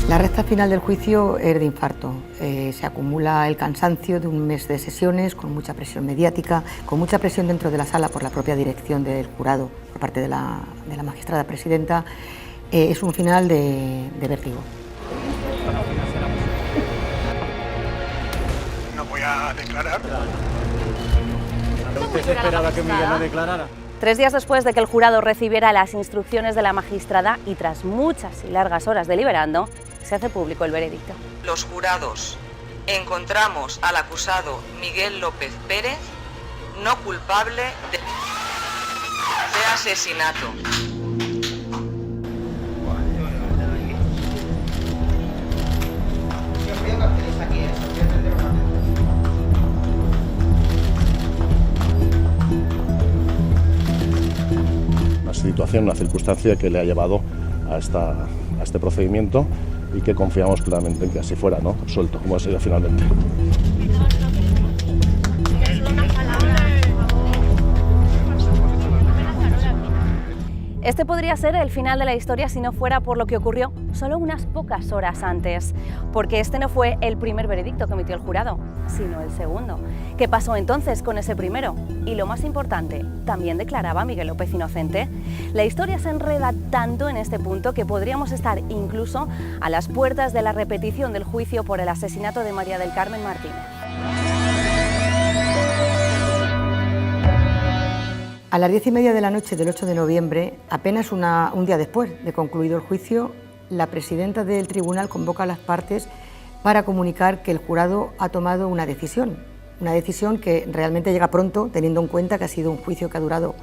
La recta final del juicio es de infarto. Se acumula el cansancio de un mes de sesiones, con mucha presión mediática, con mucha presión dentro de la sala por la propia dirección del jurado, por parte de la magistrada presidenta. Es un final de vértigo. No voy a declarar. ¿Usted se esperaba que Miguel no declarara? 3 días después de que el jurado recibiera las instrucciones de la magistrada y tras muchas y largas horas deliberando, se hace público el veredicto. Los jurados encontramos al acusado Miguel López Pérez no culpable de asesinato. Una situación, una circunstancia que le ha llevado a este procedimiento y que confiamos claramente en que así fuera, ¿no? Absuelto, como ha sido finalmente. Este podría ser el final de la historia si no fuera por lo que ocurrió solo unas pocas horas antes, porque este no fue el primer veredicto que emitió el jurado, sino el segundo. ¿Qué pasó entonces con ese primero? Y lo más importante, ¿también declaraba Miguel López inocente? La historia se enreda tanto en este punto que podríamos estar incluso a las puertas de la repetición del juicio por el asesinato de María del Carmen Martínez. A las 10:30 de la noche del 8 de noviembre, apenas un día después de concluido el juicio, la presidenta del tribunal convoca a las partes para comunicar que el jurado ha tomado una decisión que realmente llega pronto, teniendo en cuenta que ha sido un juicio que ha durado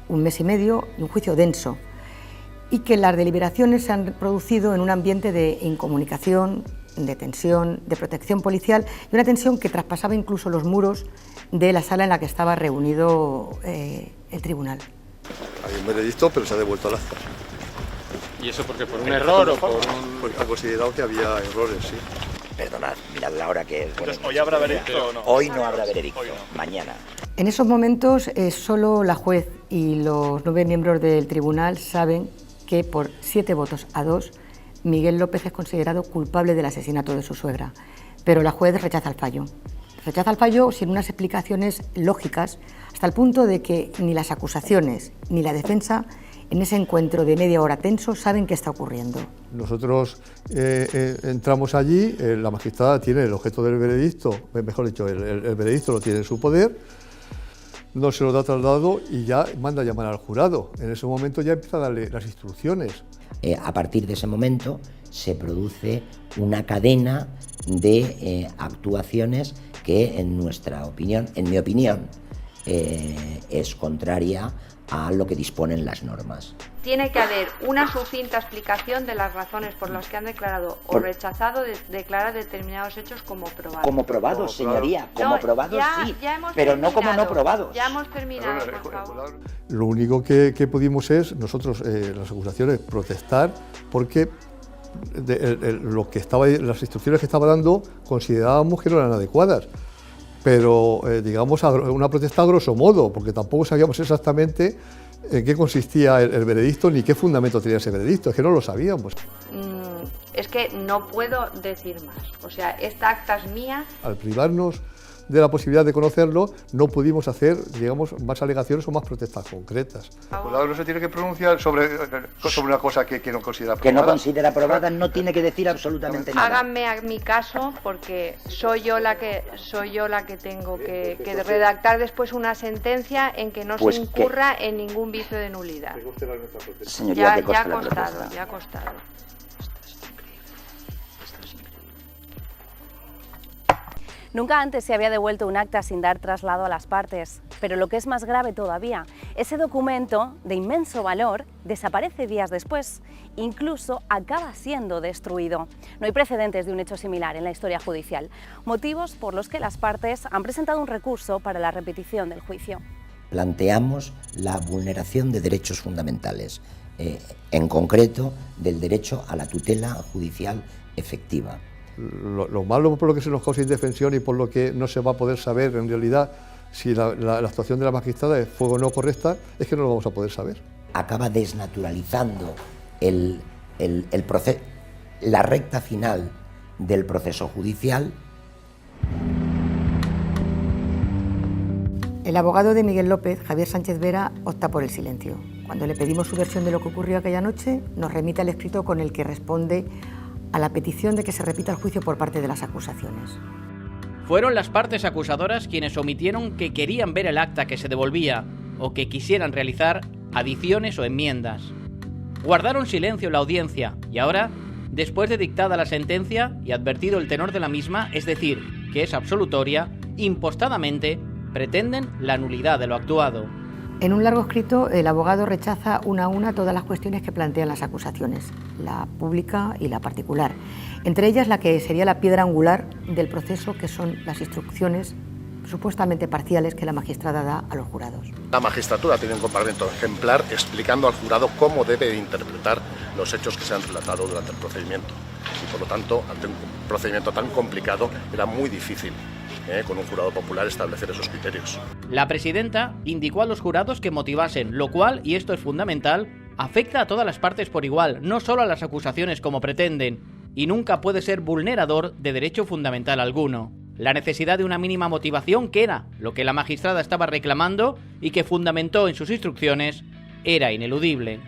1 mes y medio y un juicio denso, y que las deliberaciones se han producido en un ambiente de incomunicación, de tensión, de protección policial y una tensión que traspasaba incluso los muros de la sala en la que estaba reunido el tribunal. Hay un veredicto, pero se ha devuelto al acta. ¿Y eso porque por un error o por un...? Porque ha considerado que había errores, sí. Perdonad, mirad la hora que es. Entonces, ¿hoy habrá veredicto o no? Hoy no habrá veredicto, mañana. En esos momentos solo la juez y los 9 miembros del tribunal saben que por 7 votos a 2 Miguel López es considerado culpable del asesinato de su suegra, pero la juez rechaza el fallo. Rechaza el fallo sin unas explicaciones lógicas, hasta el punto de que ni las acusaciones ni la defensa, en ese encuentro de media hora tenso, saben qué está ocurriendo. Nosotros entramos allí, la magistrada tiene el objeto del veredicto, mejor dicho, el veredicto lo tiene en su poder, no se lo da trasladado y ya manda a llamar al jurado. En ese momento ya empieza a darle las instrucciones. A partir de ese momento se produce una cadena de actuaciones que en nuestra opinión, en mi opinión, es contraria a lo que disponen las normas. Tiene que haber una sucinta explicación de las razones por las que han declarado o rechazado declarar determinados hechos como probados. Como probados, señoría, como probados sí, pero no como no probados. Ya hemos terminado, por favor. Lo único que pudimos es, nosotros, las acusaciones, protestar porque las instrucciones que estaba dando considerábamos que no eran adecuadas. Pero, digamos, una protesta a grosso modo, porque tampoco sabíamos exactamente en qué consistía el veredicto ni qué fundamento tenía ese veredicto, es que no lo sabíamos. Es que no puedo decir más, o sea, esta acta es mía. Al privarnos de la posibilidad de conocerlo, no pudimos hacer, digamos, más alegaciones o más protestas concretas. El jurado no se tiene que pronunciar sobre una cosa que no considera probada. Que no considera probada, no tiene que decir absolutamente nada. Háganme a mi caso, porque soy yo la que tengo que redactar después una sentencia en que no se incurra en ningún vicio de nulidad. Señoría, ya ha costado. Nunca antes se había devuelto un acta sin dar traslado a las partes, pero lo que es más grave todavía, ese documento de inmenso valor desaparece días después, incluso acaba siendo destruido. No hay precedentes de un hecho similar en la historia judicial, motivos por los que las partes han presentado un recurso para la repetición del juicio. Planteamos la vulneración de derechos fundamentales, en concreto del derecho a la tutela judicial efectiva. Lo malo por lo que se nos causa indefensión y por lo que no se va a poder saber en realidad si la actuación de la magistrada fue o no correcta, es que no lo vamos a poder saber. Acaba desnaturalizando el proceso. la recta final del proceso judicial. El abogado de Miguel López, Javier Sánchez Vera, opta por el silencio. Cuando le pedimos su versión de lo que ocurrió aquella noche, nos remite al escrito con el que responde a la petición de que se repita el juicio por parte de las acusaciones. Fueron las partes acusadoras quienes omitieron que querían ver el acta que se devolvía o que quisieran realizar adiciones o enmiendas. Guardaron silencio en la audiencia y ahora, después de dictada la sentencia y advertido el tenor de la misma, es decir, que es absolutoria, impostadamente pretenden la nulidad de lo actuado. En un largo escrito, el abogado rechaza una a una todas las cuestiones que plantean las acusaciones, la pública y la particular. Entre ellas la que sería la piedra angular del proceso, que son las instrucciones supuestamente parciales que la magistrada da a los jurados. La magistratura tiene un compartimento ejemplar explicando al jurado cómo debe interpretar los hechos que se han relatado durante el procedimiento. Y por lo tanto, ante un procedimiento tan complicado, era muy difícil con un jurado popular establecer esos criterios. La presidenta indicó a los jurados que motivasen, lo cual, y esto es fundamental, afecta a todas las partes por igual, no solo a las acusaciones como pretenden, y nunca puede ser vulnerador de derecho fundamental alguno. La necesidad de una mínima motivación, que era lo que la magistrada estaba reclamando y que fundamentó en sus instrucciones, era ineludible.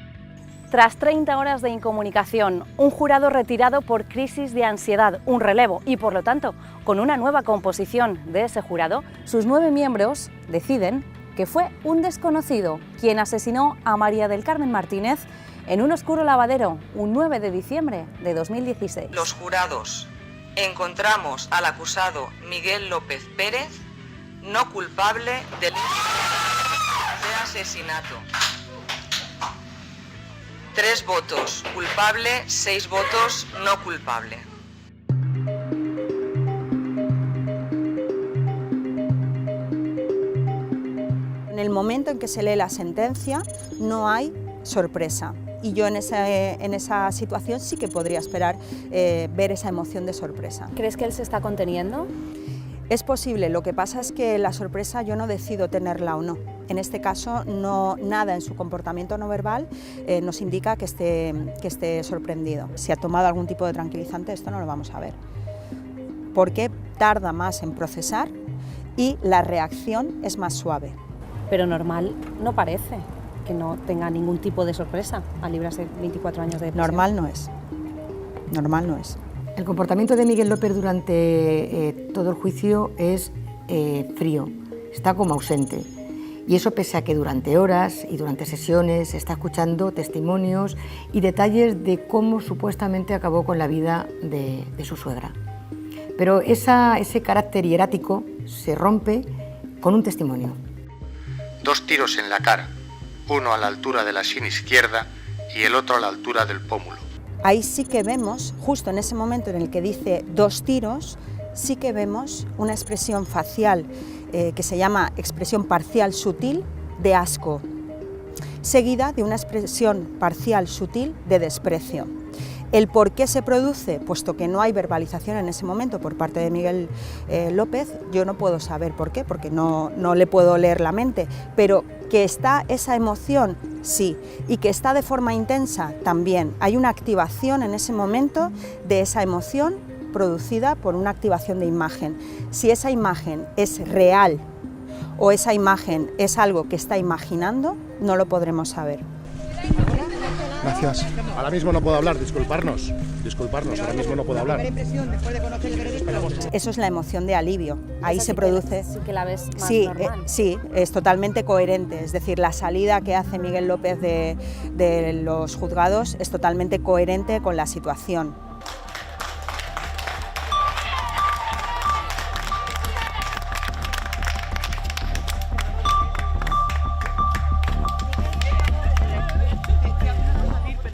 Tras 30 horas de incomunicación, un jurado retirado por crisis de ansiedad, un relevo y, por lo tanto, con una nueva composición de ese jurado, sus 9 miembros deciden que fue un desconocido quien asesinó a María del Carmen Martínez en un oscuro lavadero un 9 de diciembre de 2016. Los jurados encontramos al acusado Miguel López Pérez no culpable del de asesinato. 3 votos culpable, 6 votos no culpable. En el momento en que se lee la sentencia no hay sorpresa. Y yo en esa situación sí que podría esperar ver esa emoción de sorpresa. ¿Crees que él se está conteniendo? Es posible, lo que pasa es que la sorpresa yo no decido tenerla o no. En este caso, nada en su comportamiento no verbal nos indica que esté sorprendido. Si ha tomado algún tipo de tranquilizante, esto no lo vamos a ver. Porque tarda más en procesar y la reacción es más suave. Pero normal no parece que no tenga ningún tipo de sorpresa al librarse 24 años de prisión. Normal no es. Normal no es. El comportamiento de Miguel López durante todo el juicio es frío, está como ausente. Y eso pese a que durante horas y durante sesiones está escuchando testimonios y detalles de cómo supuestamente acabó con la vida de su suegra. Pero ese carácter hierático se rompe con un testimonio. 2 tiros en la cara, uno a la altura de la sien izquierda y el otro a la altura del pómulo. Ahí sí que vemos, justo en ese momento en el que dice 2 tiros, sí que vemos una expresión facial que se llama expresión parcial sutil de asco, seguida de una expresión parcial sutil de desprecio. ¿El por qué se produce? Puesto que no hay verbalización en ese momento por parte de Miguel López, yo no puedo saber por qué, porque no le puedo leer la mente, pero que está esa emoción, sí, y que está de forma intensa, también. Hay una activación en ese momento de esa emoción producida por una activación de imagen. Si esa imagen es real o esa imagen es algo que está imaginando, no lo podremos saber. Gracias. Ahora mismo no puedo hablar, disculparnos, ahora mismo no puedo hablar. Eso es la emoción de alivio, ahí se produce... Sí que la ves más normal. Sí, es totalmente coherente, es decir, la salida que hace Miguel López de los juzgados es totalmente coherente con la situación.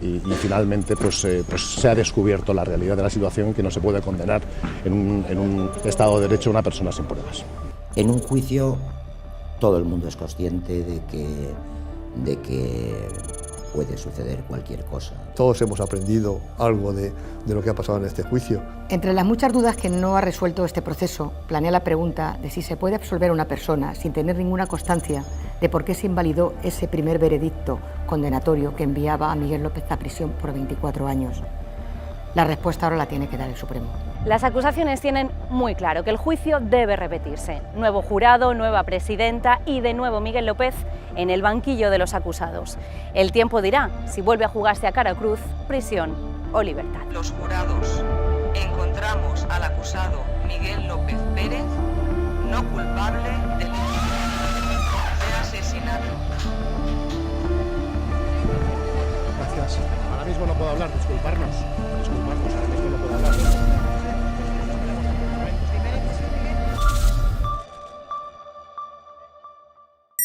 Y finalmente se ha descubierto la realidad de la situación, que no se puede condenar en un Estado de Derecho a una persona sin pruebas. En un juicio todo el mundo es consciente de que puede suceder cualquier cosa. Todos hemos aprendido algo de lo que ha pasado en este juicio. Entre las muchas dudas que no ha resuelto este proceso, planea la pregunta de si se puede absolver a una persona sin tener ninguna constancia de por qué se invalidó ese primer veredicto condenatorio que enviaba a Miguel López a prisión por 24 años. La respuesta ahora la tiene que dar el Supremo. Las acusaciones tienen muy claro que el juicio debe repetirse. Nuevo jurado, nueva presidenta y de nuevo Miguel López en el banquillo de los acusados. El tiempo dirá si vuelve a jugarse a cara o cruz, prisión o libertad. Los jurados encontramos al acusado Miguel López Pérez no culpable de asesinato. Gracias. Ahora mismo no puedo hablar, disculparnos.